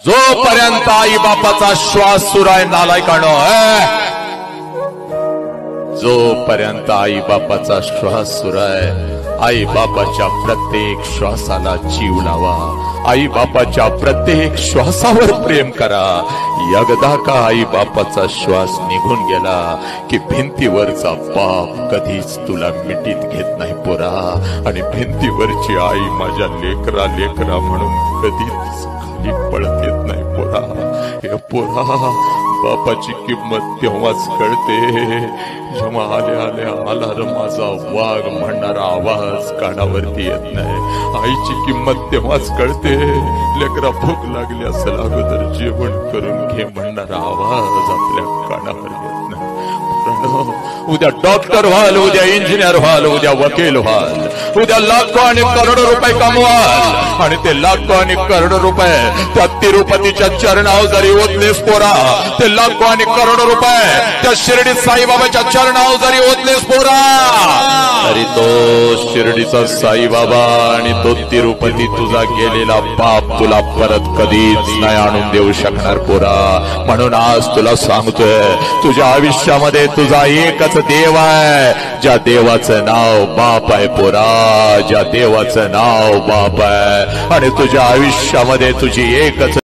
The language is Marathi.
जोपर्यंत आई बापाचा श्वास सुरू आहे नालायकानो, जोपर्यंत आई बापाचा श्वास सुरू आहे, आई बापाच्या प्रत्येक श्वासाला जीव लावा, आई बापाच्या प्रत्येक श्वासावर प्रेम करा। एकदा का आई बापाचा श्वास निघून गेला की भिंतीवरचा बाप कधीच तुला मिठीत घेत नाही पोरा, आणि भिंतीवरची आई माझ्या लेकरा लेकरा म्हणून कधीच खाली पळत येत नाही पोरा। हे पोरा, बापाची किंमत तेव्हाच कळते जेव्हा आले आले आला रे माझा वाघ म्हणणारा आवाज कानावरती येत नाही। आईची किंमत तेव्हाच कळते लेकरा भूक लागली असेल अगोदर जेवण करून घे म्हणणारा आवाज आपल्या कानावर येत नाही। उद्या डॉक्टर व्हाल, उद्या इंजिनियर व्हाल, उद्या वकील व्हाल, उद्या लाखो आणि करोडो रुपये कमवाल, आणि ते लाखो आणि करोडो रुपये त्या तिरुपतीच्या चरणावर जरी ओतलेस पोरा, ते लाखो आणि करोडो रुपये त्या शिर्डी साईबाबाच्या चरणावर जरी ओतलेस पोरा, तरी तो शिर्डीचा साईबाबा आणि तो तिरुपती तुझा गेलेला बाप तुला परत कधीच नाही आणून देऊ शकणार पोरा। म्हणून आज तुला सांगतोय, तुझ्या आयुष्यामध्ये तुझा एकच देव आहे, ज्या देवाचं नाव बाप आहे पोरा, ज्या देवाचं नाव बाप आहे, आणि तुझ्या आयुष्यामध्ये तुझी एकच